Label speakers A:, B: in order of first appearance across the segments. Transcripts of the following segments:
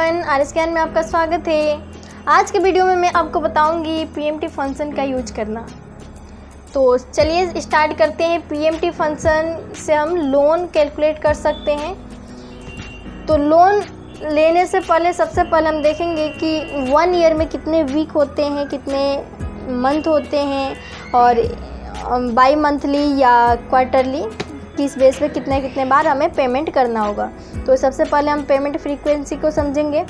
A: Everyone, RScan में आपका स्वागत है। आज के वीडियो में मैं आपको बताऊंगी PMT फंक्शन का यूज करना। तो चलिए स्टार्ट करते हैं। PMT फंक्शन से हम लोन कैलकुलेट कर सकते हैं। तो लोन लेने से पहले सबसे पहले हम देखेंगे कि 1 ईयर में कितने वीक होते हैं, कितने मंथ होते हैं और बाई मंथली या क्वार्टरली किस बेस पे कितने बार हमें पेमेंट करना होगा। तो सबसे पहले हम पेमेंट फ्रीक्वेंसी को समझेंगे।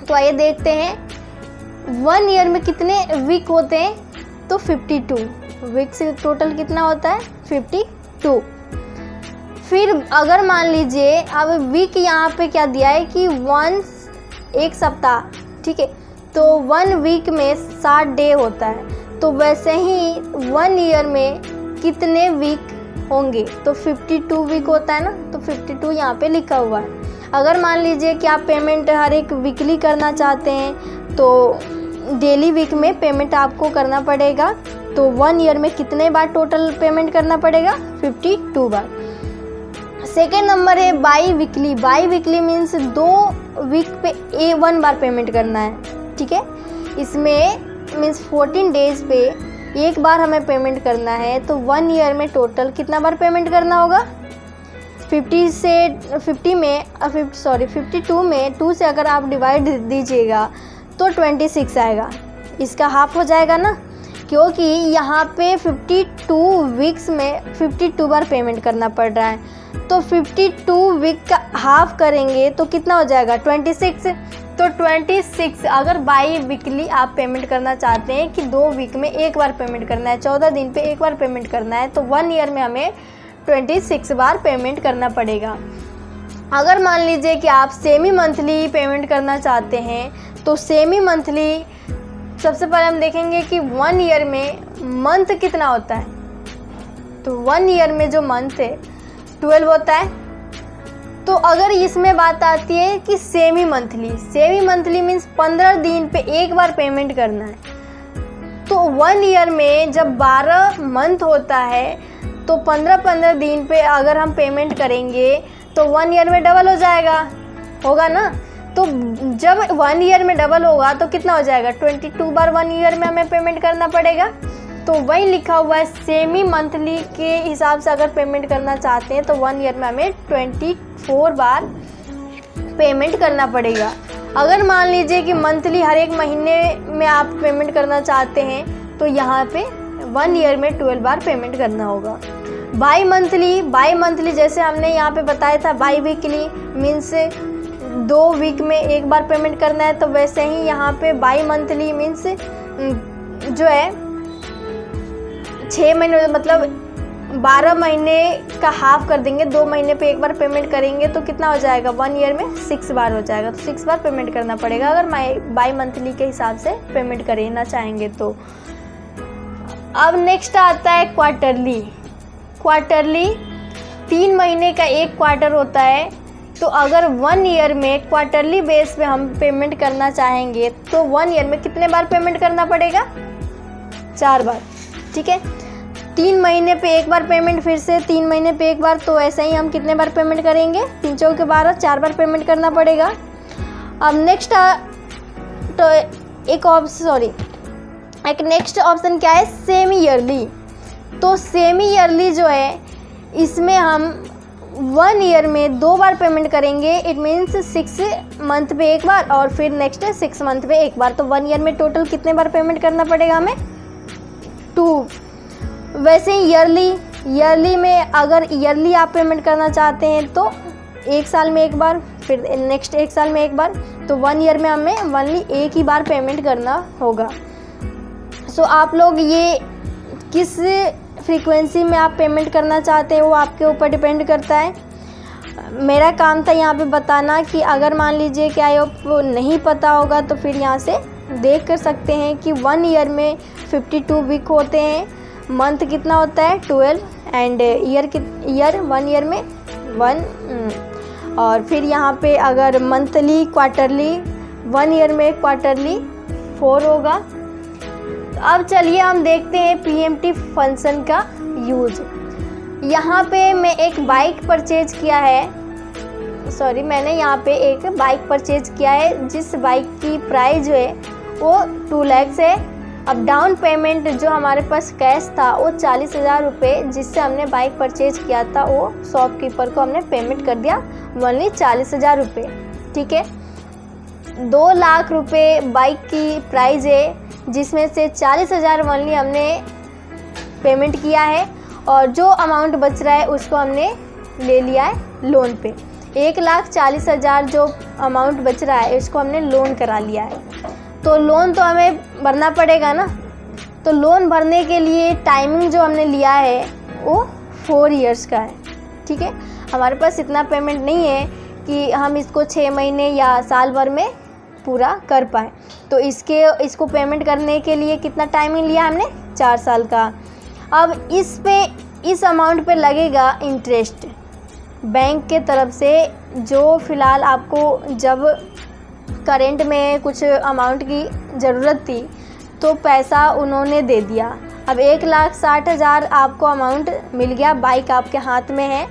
A: तो आइए देखते हैं 1 ईयर में कितने वीक होते हैं। तो 52 वीक से टोटल कितना होता है 52। फिर अगर मान लीजिए अब वीक यहाँ पे क्या दिया है कि 1 सप्ताह, ठीक है। तो 1 वीक में 60 डे होता है। तो वैसे ही 1 ईयर में कितने वीक होंगे। तो 52 वीक होता है ना, तो 52 यहाँ पे लिखा हुआ है। अगर मान लीजिए कि आप पेमेंट हर एक वीकली करना चाहते हैं तो डेली वीक में पेमेंट आपको करना पड़ेगा। तो 1 ईयर में कितने बार टोटल पेमेंट करना पड़ेगा 52 बार। सेकेंड नंबर है biweekly. Biweekly means 2 week पे 1 बार पेमेंट करना है, ठीक है। इसमें मीन्स 14 डेज पे 1 बार हमें पेमेंट करना है। तो 1 ईयर में टोटल कितना बार पेमेंट करना होगा 52 में 2 से अगर आप डिवाइड दीजिएगा तो 26 आएगा। इसका हाफ हो जाएगा ना, क्योंकि यहाँ पे 52 वीक्स में 52 बार पेमेंट करना पड़ रहा है। तो 52 वीक का हाफ करेंगे तो कितना हो जाएगा 26। तो 26 अगर बाई वीकली आप पेमेंट करना चाहते हैं कि 2 वीक में 1 बार पेमेंट करना है, 14 दिन पे 1 बार पेमेंट करना है, तो 1 ईयर में हमें 26 बार पेमेंट करना पड़ेगा। अगर मान लीजिए कि आप सेमी मंथली पेमेंट करना चाहते हैं तो सेमी मंथली सबसे पहले हम देखेंगे कि 1 ईयर में मंथ कितना होता है। तो 1 ईयर में जो मंथ है 12 होता है। तो अगर इसमें बात आती है कि सेमी मंथली मीन्स 15 दिन पे 1 बार पेमेंट करना है। तो 1 ईयर में जब 12 मंथ होता है तो 15 दिन पे अगर हम पेमेंट करेंगे तो 1 ईयर में डबल हो जाएगा, होगा ना। तो जब 1 ईयर में डबल होगा तो कितना हो जाएगा 22 बार 1 ईयर में हमें पेमेंट करना पड़ेगा। तो वही लिखा हुआ है सेमी मंथली के हिसाब से अगर पेमेंट करना चाहते हैं तो 1 ईयर में हमें 24 बार पेमेंट करना पड़ेगा। अगर मान लीजिए कि मंथली हर एक महीने में आप पेमेंट करना चाहते हैं तो यहाँ पे 1 ईयर में 12 बार पेमेंट करना होगा। बाई मंथली जैसे हमने यहाँ पे बताया था, बाई वीकली मीन्स 2 वीक में 1 बार पेमेंट करना है। तो वैसे ही यहाँ पे बाई मंथली मीन्स जो है 6 महीने, मतलब 12 महीने का हाफ कर देंगे, 2 महीने पे 1 बार पेमेंट करेंगे तो कितना हो जाएगा 1 ईयर में 6 बार हो जाएगा। तो 6 बार पेमेंट करना पड़ेगा अगर बाई मंथली के हिसाब से पेमेंट करना चाहेंगे तो। अब नेक्स्ट आता है क्वार्टरली। 3 महीने का 1 क्वार्टर होता है। तो अगर 1 ईयर में क्वार्टरली बेस पे हम पेमेंट करना चाहेंगे तो 1 ईयर में कितने बार पेमेंट करना पड़ेगा 4 बार, ठीक है। 3 महीने पे 1 बार पेमेंट, फिर से 3 महीने पे 1 बार, तो ऐसे ही हम कितने बार पेमेंट करेंगे 3 चौके 12, 4 बार पेमेंट करना पड़ेगा। अब नेक्स्ट तो एक नेक्स्ट ऑप्शन क्या है सेमी ईयरली। तो सेमी ईयरली जो है इसमें हम 1 ईयर में 2 बार पेमेंट करेंगे। इट मीन्स 6 मंथ पे 1 बार और फिर नेक्स्ट 6 मंथ पे 1 बार। तो 1 ईयर में टोटल कितने बार पेमेंट करना पड़ेगा हमें 2। वैसे ही ईयरली में अगर ईयरली आप पेमेंट करना चाहते हैं तो 1 साल में 1 बार, फिर नेक्स्ट 1 साल में 1 बार। तो 1 ईयर में हमें ओनली 1 ही बार पेमेंट करना होगा। सो आप लोग ये किस फ्रीक्वेंसी में आप पेमेंट करना चाहते हैं वो आपके ऊपर डिपेंड करता है। मेरा काम था यहाँ पे बताना कि अगर मान लीजिए कि आपको नहीं पता होगा तो फिर यहाँ से देख कर सकते हैं कि 1 ईयर में 52 वीक होते हैं, मंथ कितना होता है 12 एंड ईयर 1 ईयर में 1। और फिर यहाँ पे अगर मंथली क्वार्टरली 1 ईयर में क्वार्टरली 4 होगा। अब चलिए हम देखते हैं PMT फंक्शन का यूज। यहाँ पे मैं एक बाइक परचेज किया है मैंने यहाँ पे एक बाइक परचेज किया है जिस बाइक की प्राइस जो है वो 2 लाख है। अब डाउन पेमेंट जो हमारे पास कैश था वो 40,000 रुपये जिससे हमने बाइक परचेज किया था, वो शॉपकीपर को हमने पेमेंट कर दिया ओनली 40,000 रुपये। ठीक है, 2 लाख रुपये बाइक की प्राइस है जिसमें से 40,000 ओनली हमने पेमेंट किया है और जो अमाउंट बच रहा है उसको हमने ले लिया है लोन पे। 1,40,000 जो अमाउंट बच रहा है उसको हमने लोन करा लिया है। तो लोन तो हमें भरना पड़ेगा ना, तो लोन भरने के लिए टाइमिंग जो हमने लिया है वो 4 इयर्स का है। ठीक है, हमारे पास इतना पेमेंट नहीं है कि हम इसको 6 महीने या साल भर में पूरा कर पाए। तो इसको पेमेंट करने के लिए कितना टाइमिंग लिया हमने, 4 साल का। अब इस अमाउंट पे लगेगा इंटरेस्ट बैंक के तरफ से, जो फ़िलहाल आपको जब करेंट में कुछ अमाउंट की ज़रूरत थी तो पैसा उन्होंने दे दिया। अब 1,60,000 आपको अमाउंट मिल गया, बाइक आपके हाथ में है।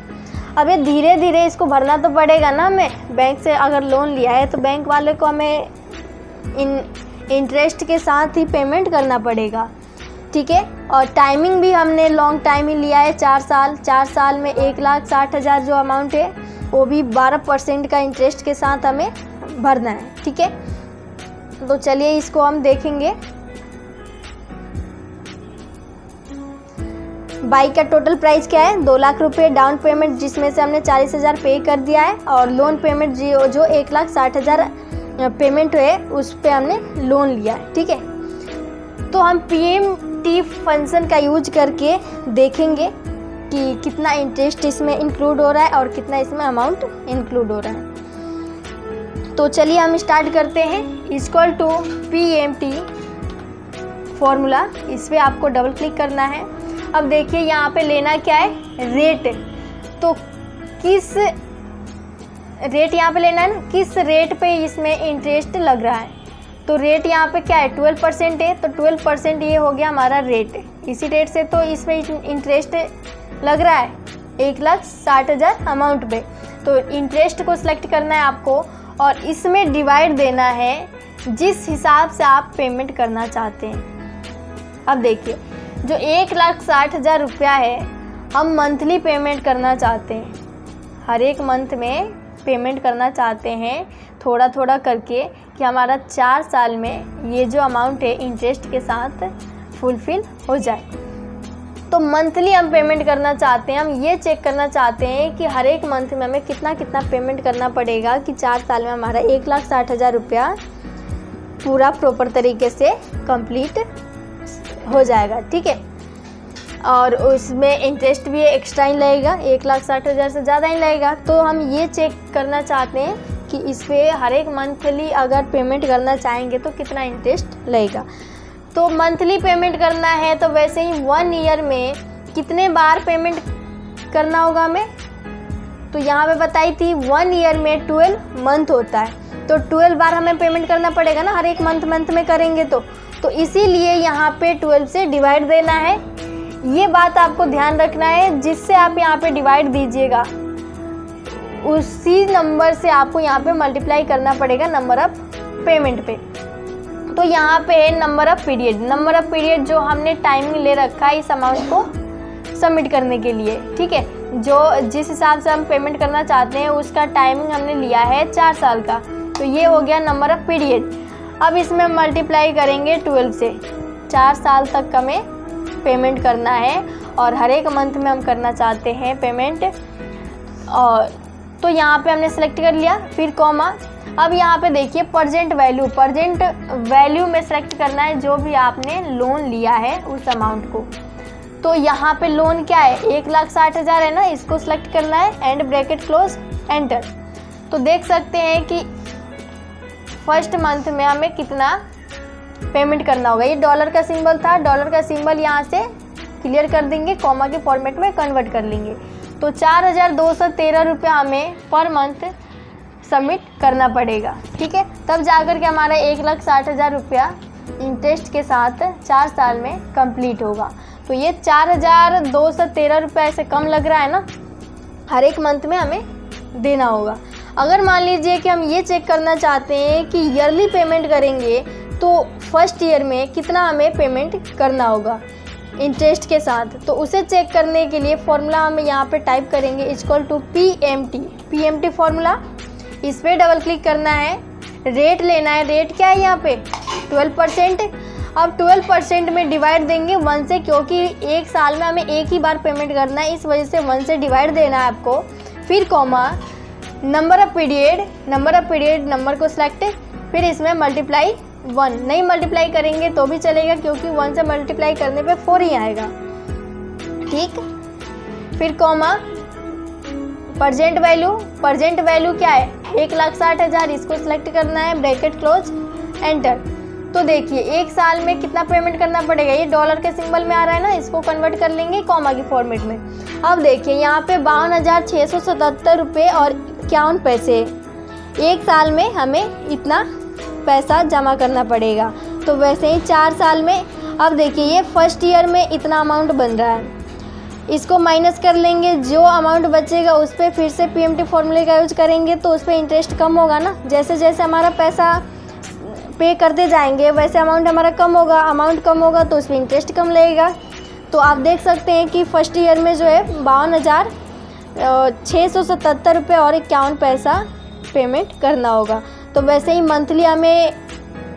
A: अब ये धीरे धीरे इसको भरना तो पड़ेगा ना हमें। बैंक से अगर लोन लिया है तो बैंक वाले को हमें इंटरेस्ट के साथ ही पेमेंट करना पड़ेगा। ठीक है, और टाइमिंग भी हमने लॉन्ग टाइम ही लिया है, 4 साल। 4 साल में 1,60,000 जो अमाउंट है वो भी 12% का इंटरेस्ट के साथ हमें भरना है। ठीक है, तो चलिए इसको हम देखेंगे। बाइक का टोटल प्राइस क्या है, 2 लाख रुपये डाउन पेमेंट जिसमें से हमने 40,000 पे कर दिया है और लोन पेमेंट जो 1,60,000 पेमेंट है उस पर हमने लोन लिया है। ठीक है, तो हम PMT फंक्शन का यूज करके देखेंगे कि कितना इंटरेस्ट इसमें इंक्लूड हो रहा है और कितना इसमें अमाउंट इंक्लूड हो रहा है। तो चलिए हम स्टार्ट करते हैं। इक्वल टू PMT फॉर्मूला, इस पर आपको डबल क्लिक करना है। अब देखिए यहाँ पे लेना क्या है, रेट। तो किस रेट यहाँ पे लेना है ना, किस रेट पे इसमें इंटरेस्ट लग रहा है। तो रेट यहाँ पे क्या है, 12% है। तो 12% ये हो गया हमारा रेट। इसी रेट से तो इसमें इंटरेस्ट लग रहा है 1,60,000 अमाउंट पे। तो इंटरेस्ट को सिलेक्ट करना है आपको और इसमें डिवाइड देना है जिस हिसाब से आप पेमेंट करना चाहते हैं। अब देखिए जो 1,60,000 रुपया है हम मंथली पेमेंट करना चाहते हैं, हर एक मंथ में पेमेंट करना चाहते हैं थोड़ा थोड़ा करके कि हमारा 4 साल में ये जो अमाउंट है इंटरेस्ट के साथ फुलफिल हो जाए। तो मंथली हम पेमेंट करना चाहते हैं, हम ये चेक करना चाहते हैं कि हर एक मंथ में हमें कितना कितना पेमेंट करना पड़ेगा कि 4 साल में हमारा 1,60,000 रुपया पूरा प्रॉपर तरीके से कंप्लीट हो जाएगा। ठीक है, और उसमें इंटरेस्ट भी एक्स्ट्रा ही लगेगा, 1,60,000 से ज़्यादा ही लगेगा। तो हम ये चेक करना चाहते हैं कि इस पर हर एक मंथली अगर पेमेंट करना चाहेंगे तो कितना इंटरेस्ट लगेगा। तो मंथली पेमेंट करना है तो वैसे ही 1 ईयर में कितने बार पेमेंट करना होगा हमें, तो यहाँ पे बताई थी 1 ईयर में 12 मंथ होता है। तो 12 बार हमें पेमेंट करना पड़ेगा ना, हर एक मंथ में करेंगे तो इसीलिए यहाँ पे 12 से डिवाइड देना है। ये बात आपको ध्यान रखना है, जिससे आप यहाँ पे डिवाइड दीजिएगा उसी नंबर से आपको यहाँ पे मल्टीप्लाई करना पड़ेगा नंबर ऑफ पेमेंट पे। तो यहाँ पे है नंबर ऑफ पीरियड जो हमने टाइमिंग ले रखा है इस अमाउंट को सबमिट करने के लिए। ठीक है, जो जिस हिसाब से हम पेमेंट करना चाहते हैं उसका टाइमिंग हमने लिया है 4 साल का। तो ये हो गया नंबर ऑफ पीरियड। अब इसमें मल्टीप्लाई करेंगे 12 से, 4 साल तक हमें पेमेंट करना है और हर एक मंथ में हम करना चाहते हैं पेमेंट। और तो यहाँ पे हमने सेलेक्ट कर लिया, फिर कॉमा। अब यहाँ पे देखिए प्रेजेंट वैल्यू में सेलेक्ट करना है जो भी आपने लोन लिया है उस अमाउंट को। तो यहाँ पे लोन क्या है, 1,60,000 है ना, इसको सिलेक्ट करना है एंड ब्रैकेट क्लोज एंटर। तो देख सकते हैं कि फर्स्ट मंथ में हमें कितना पेमेंट करना होगा। ये डॉलर का सिंबल था, डॉलर का सिंबल यहाँ से क्लियर कर देंगे, कॉमा के फॉर्मेट में कन्वर्ट कर लेंगे। तो 4,213 रुपया हमें पर मंथ सबमिट करना पड़ेगा। ठीक है, तब जाकर के हमारा 1,60,000 रुपया इंटरेस्ट के साथ 4 साल में कंप्लीट होगा। तो ये 4,213 रुपया ऐसे कम लग रहा है ना, हर एक मंथ में हमें देना होगा। अगर मान लीजिए कि हम ये चेक करना चाहते हैं कि ईयरली पेमेंट करेंगे तो फर्स्ट ईयर में कितना हमें पेमेंट करना होगा इंटरेस्ट के साथ, तो उसे चेक करने के लिए फॉर्मूला हम यहाँ पे टाइप करेंगे इक्वल टू PMT फॉर्मूला। इस पर डबल क्लिक करना है, रेट लेना है। रेट क्या है यहाँ पे 12%। अब 12% में डिवाइड देंगे 1 से, क्योंकि एक साल में हमें एक ही बार पेमेंट करना है, इस वजह से 1 से डिवाइड देना है आपको। फिर comma, number of period number को सिलेक्ट, फिर इसमें मल्टीप्लाई 1। नहीं मल्टीप्लाई करेंगे तो भी चलेगा, क्योंकि 1 से मल्टीप्लाई करने पे 4 ही आएगा। ठीक, फिर कॉमा, प्रजेंट वैल्यू क्या है 1,60,000, इसको सिलेक्ट करना है, ब्रैकेट क्लोज, एंटर। तो देखिए एक साल में कितना पेमेंट करना पड़ेगा, ये डॉलर के सिंबल में आ रहा है ना, इसको कन्वर्ट कर लेंगे कॉमा की फॉर्मेट में। अब देखिए यहाँ पे 52,677 रुपये और 51 पैसे, एक साल में हमें इतना पैसा जमा करना पड़ेगा। तो वैसे ही 4 साल में, अब देखिए ये फर्स्ट ईयर में इतना अमाउंट बन रहा है, इसको माइनस कर लेंगे, जो अमाउंट बचेगा उस पर फिर से PMT फॉर्मूले का यूज करेंगे, तो उस पर इंटरेस्ट कम होगा ना। जैसे जैसे हमारा पैसा पे करते जाएंगे वैसे अमाउंट हमारा कम होगा, अमाउंट कम होगा तो उस पर इंटरेस्ट कम लगेगा। तो आप देख सकते हैं कि फर्स्ट ईयर में जो है 52,677 रुपये और 51 पैसा पेमेंट करना होगा। तो वैसे ही मंथली हमें,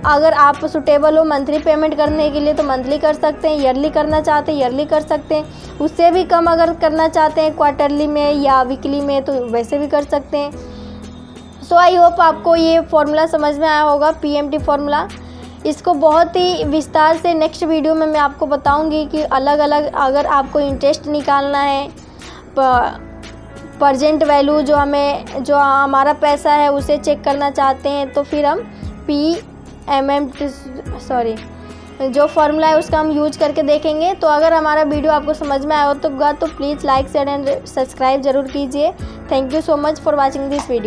A: अगर आप सुटेबल हो मंथली पेमेंट करने के लिए तो मंथली कर सकते हैं, ईयरली करना चाहते हैं ईयरली कर सकते हैं, उससे भी कम अगर करना चाहते हैं क्वार्टरली में या वीकली में तो वैसे भी कर सकते हैं। सो आई होप आपको ये फॉर्मूला समझ में आया होगा, PMT फॉर्मूला। इसको बहुत ही विस्तार से नेक्स्ट वीडियो में मैं आपको बताऊंगी कि अलग अलग अगर आपको इंटरेस्ट निकालना है, प्रजेंट वैल्यू जो हमारा पैसा है उसे चेक करना चाहते हैं, तो फिर हम जो फॉर्मूला है उसका हम यूज करके देखेंगे। तो अगर हमारा वीडियो आपको समझ में आया हो तो please like share and subscribe ज़रूर कीजिए। Thank you so much for watching this video.